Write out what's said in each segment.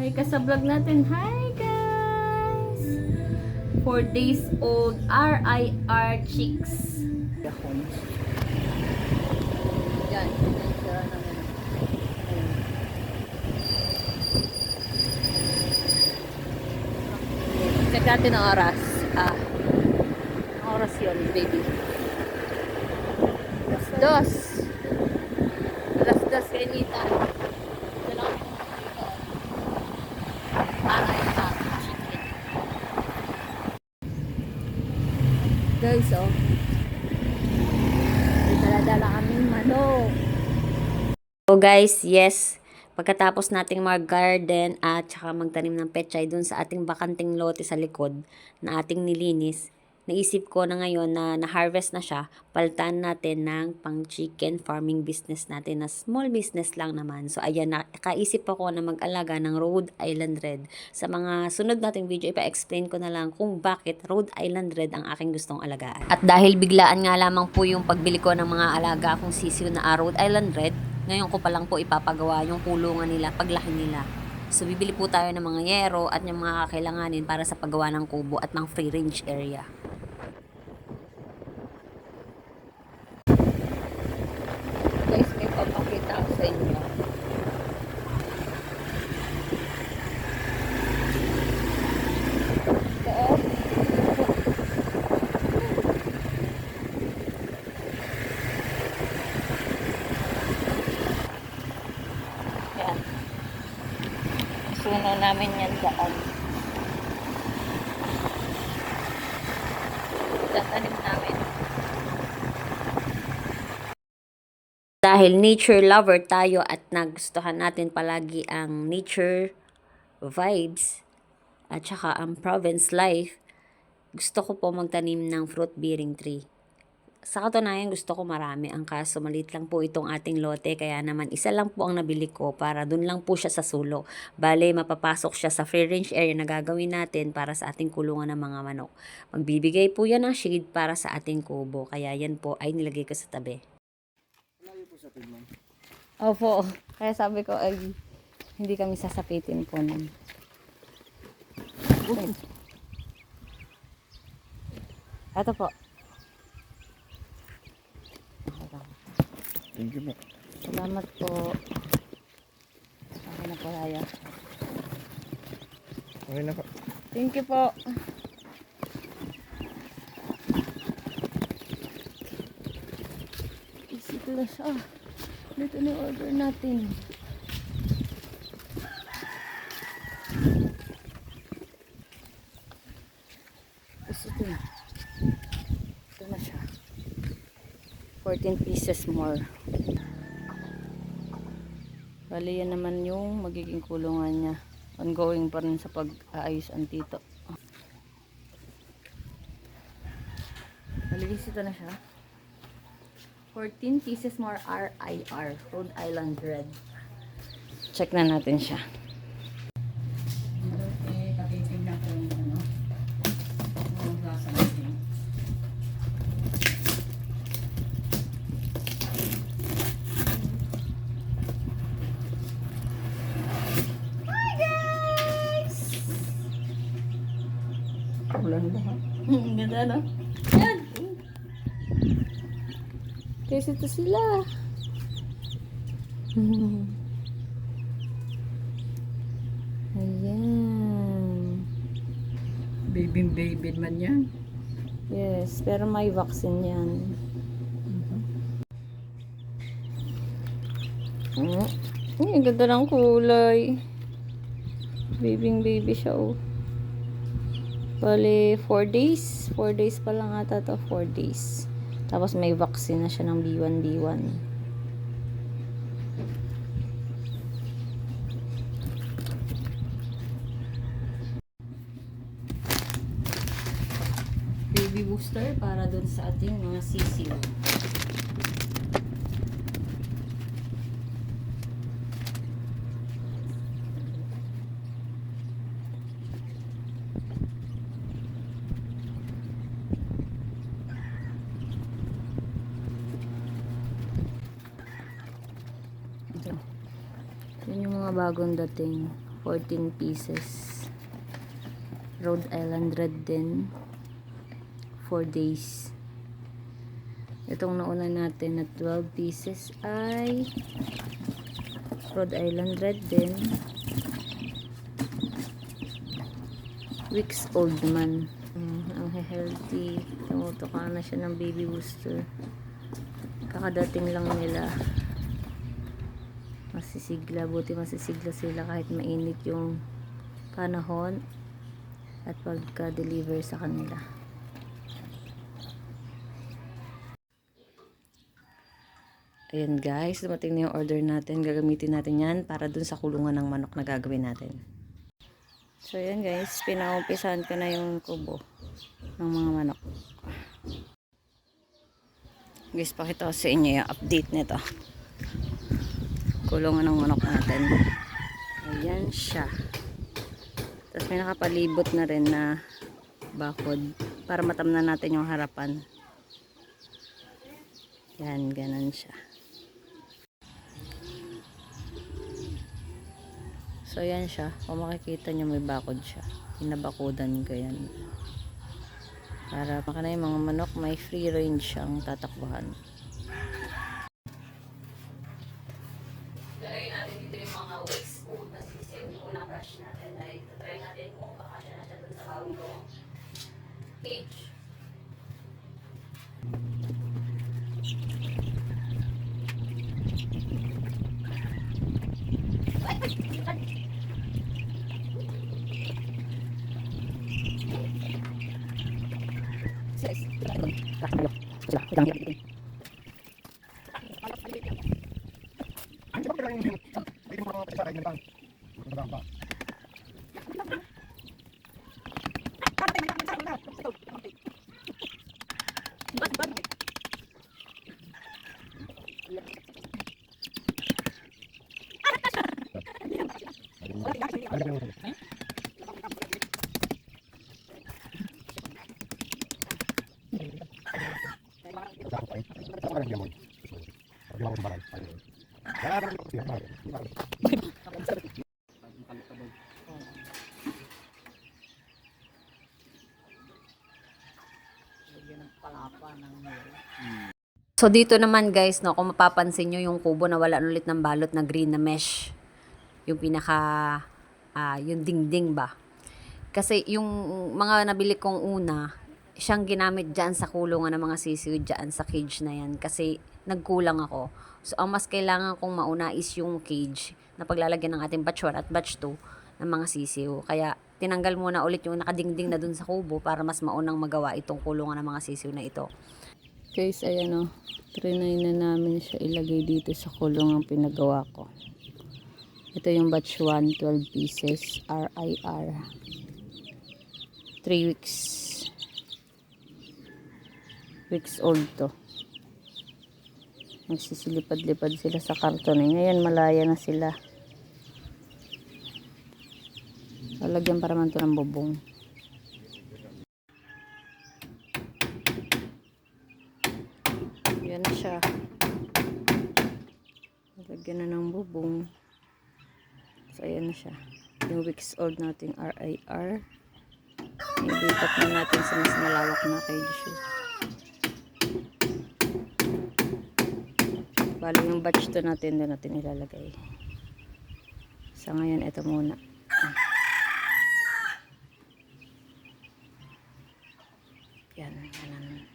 Hi ka sa vlog natin. Hi guys! 4 days old RIR chicks. Yan. Check natin ang oras. Ang oras yun, baby. Alas 2. Alas 2, Renita. Ito lang kami dito. RIR chicken. Guys, oh. May dala-dala kaming manok. So guys, yes. Pagkatapos nating mag-garden at saka magtanim ng pechay dun sa ating bakanting lote sa likod na ating nilinis, naisip ko na ngayon na na-harvest na siya, palitan natin ng pang-chicken farming business natin na small business lang naman. So ayan, nakaisip ako na mag-alaga ng Rhode Island Red. Sa mga sunod nating video, ipa-explain ko na lang kung bakit Rhode Island Red ang aking gustong alagaan. At dahil biglaan nga lamang po yung pagbili ko ng mga alaga akong sisiw na Rhode Island Red, ngayon ko pa lang po ipapagawa yung kulungan nila paglaki nila. So bibili po tayo ng mga yero at yung mga kakailanganin para sa paggawa ng kubo at ng free range area. Guys, may papakita ako sa inyo. Yan. Suno namin yan daan. Tatanim namin. Dahil nature lover tayo at nagustuhan natin palagi ang nature vibes at saka ang province life, gusto ko po magtanim ng fruit bearing tree. Sa katunayan, gusto ko marami. Ang kaso, maliit lang po itong ating lote. Kaya naman, isa lang po ang nabili ko para dun lang po siya sa sulo. Bale, mapapasok siya sa free range area na gagawin natin para sa ating kulungan ng mga manok. Magbibigay po yan ng shade para sa ating kubo. Kaya yan po ay nilagay ko sa tabi. Malayo po sa tigman. Opo. Kaya sabi ko, ay hindi kami sasapitin po nun. Ito po. Thank you po. Salamat po. Okay na po tayo. Okay na po. Thank you po. Easy pala siya. Dito na order natin. Tapos ito na. Ito na siya. 14 pieces more. Bali yan naman yung magiging kulungan niya. Ongoing pa rin sa pag-aayos ang tito. Malinis ito na siya. 14 pieces more RIR. Rhode Island Red. Check na natin siya. Okay, tapitin na po yung ano. Ang lasa natin. Hi guys! Ulan ba ha? Ganda no? Yan! Kasi ito sila. Ayan. Baby man yan. Yes, pero may vaccine yan. Ay, ang ganda ng kulay. Baby siya, oh. Bale, 4 days. 4 days pa lang ata to. 4 days. Tapos may vaccine na siya ng B1. Baby booster para dun sa ating mga sisiw. Yun yung mga bagong dating. 14 pieces. Rhode Island Red din. 4 days. Itong nauna natin na 12 pieces ay Rhode Island Red din. Weeks old naman. Ang healthy. Tumutuka na siya ng baby booster. Kakadating lang nila. Masisigla. Buti masisigla sila kahit mainit yung panahon at pagka-deliver sa kanila. Ayan guys, dumating na yung order natin. Gagamitin natin yan para dun sa kulungan ng manok na gagawin natin. So ayan guys, pinaumpisahan ko na yung kubo ng mga manok. Guys, pakita ko sa inyo yung update nito. Kulungan ng manok natin. Ayan siya. Tapos may nakapalibot na rin na bakod para matamnan natin yung harapan. Yan, ganun siya. So yan siya. Kung makikita nyo may bakod siya. Pinabakudan ko yan. Para maka na yung mga manok may free range siyang tatakbuhan. Try natin dito yung mga weeks old na sisig. Yung unang brush natin ay try natin kung baka siya na siya dun sa bagong cage. So dito naman guys, no, kung mapapansin nyo yung kubo na wala ulit ng balot na green na mesh. Yung pinaka, yung dingding ba. Kasi yung mga nabili kong una, siyang ginamit dyan sa kulungan ng mga sisiw dyan sa cage na yan. Kasi nagkulang ako. So ang mas kailangan kong mauna is yung cage na paglalagyan ng ating batch 1 at batch 2 ng mga sisiw. Kaya tinanggal muna ulit yung nakadingding na dun sa kubo para mas maunang magawa itong kulungan ng mga sisiw na ito. Guys, ayan o. Trinay na namin siya ilagay dito sa kulungang pinagawa ko. Ito yung batch 1, 12 pieces, RIR. 3 weeks. Weeks old to. Nagsisilipad-lipad sila sa karton. Ngayon, malaya na sila. Lalagyan para man to ng bubong. Yan na siya. Lalagyan na ng bubong. So, ayan na siya. Yung weeks old nating RIR. Ilipat na natin sa mas malawak na cage. Bali yung batch 2 natin, doon natin ilalagay. Sa ngayon, ito muna. Yan, yan.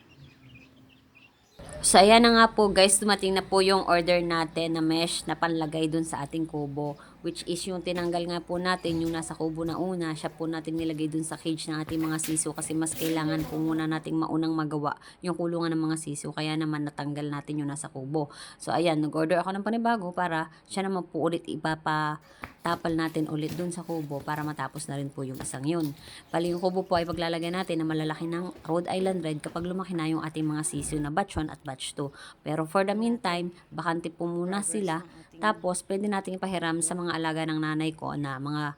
So, ayan na nga po guys, dumating na po yung order natin na mesh na panlagay dun sa ating kubo. Which is yung tinanggal nga po natin, yung nasa kubo na una, siya po natin nilagay dun sa cage ng ating mga siso kasi mas kailangan po muna nating maunang magawa yung kulungan ng mga siso. Kaya naman natanggal natin yung nasa kubo. So, ayan, nag-order ako ng panibago para siya naman po ulit ipapatapal natin ulit dun sa kubo para matapos na rin po yung isang yun. Bali, yung kubo po ay paglalagay natin na malalaki ng Rhode Island Red kapag lumaki na yung ating mga siso na batch 1 at batch 2. Pero for the meantime, bakante po muna sila. Tapos, pwede natin ipahiram sa mga alaga ng nanay ko na mga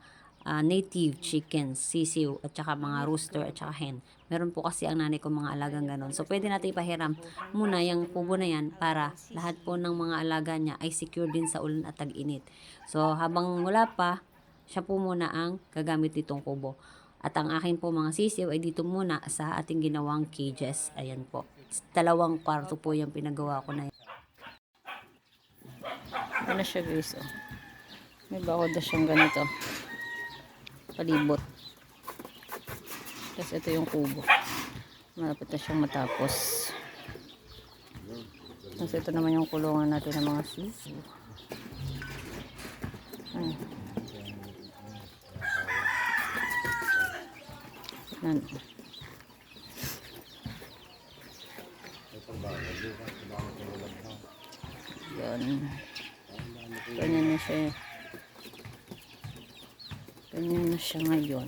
native chickens, sisiw, at saka mga rooster, at saka hen. Meron po kasi ang nanay ko mga alagang ganon. So, pwede natin ipahiram muna yung kubo na yan para lahat po ng mga alaga niya ay secure din sa ulan at tag-init. So, habang wala pa, siya po muna ang gagamit nitong kubo. At ang akin po mga sisiw ay dito muna sa ating ginawang cages. Ayan po. 2 kwarto po yung pinagawa ko na yun. Ano siya guys, oh. May bakod na siyang ganito. Palibot. Tapos ito yung kubo. Malapit na siyang matapos. Tapos ito naman yung kulungan natin ng mga sisiw. Nan. Yan. Ganyan na siya. Ganyan na siya ngayon.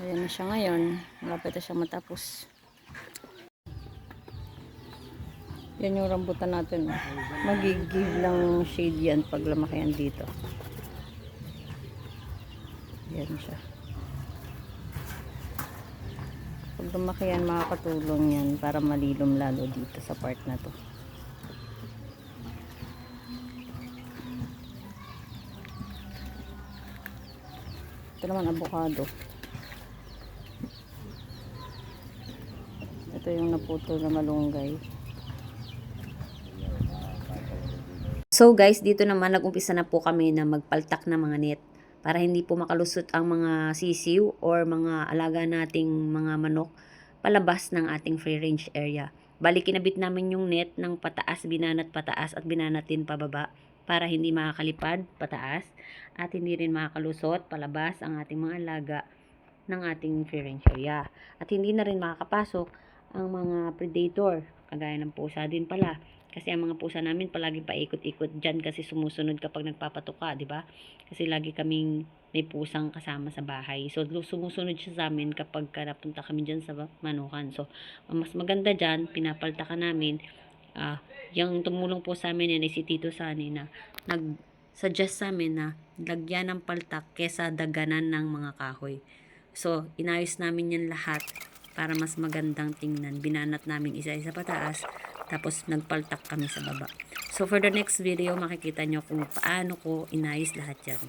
Ayan na siya ngayon. Malapit na siya matapos. Yan yung rambutan natin. Oh. Mag-give lang shade yan pag lumaki yan dito. Yan siya. Pag lumaki yan, makakatulong yan para malilom lalo dito sa part na to. Ito naman avocado. Ito yung naputol na malunggay. So guys, dito naman nag-umpisa na po kami na magpaltak ng mga net para hindi po makalusot ang mga sisiw or mga alaga nating mga manok palabas ng ating free range area. Bali kinabit namin yung net ng pataas, binanat pataas at binanatin pababa para hindi makakalipad pataas at hindi rin makakalusot palabas ang ating mga alaga ng ating free range area. At hindi na rin makakapasok ang mga predator, kagaya ng pusa din pala. Kasi ang mga pusa namin palagi paikot-ikot dyan kasi sumusunod kapag nagpapatuka, di ba? Kasi lagi kaming may pusang kasama sa bahay. So, sumusunod siya sa amin kapag napunta kami dyan sa manukan. So, ang mas maganda dyan, pinapaltakan namin. Yung tumulong po sa amin yan ay si Tito Sani na nag-suggest sa amin na lagyan ng paltak kesa daganan ng mga kahoy. So, inayos namin yan lahat para mas magandang tingnan. Binanat namin isa-isa pataas, tapos nagpaltak kami sa baba. So, for the next video, makikita nyo kung paano ko inayos lahat yan.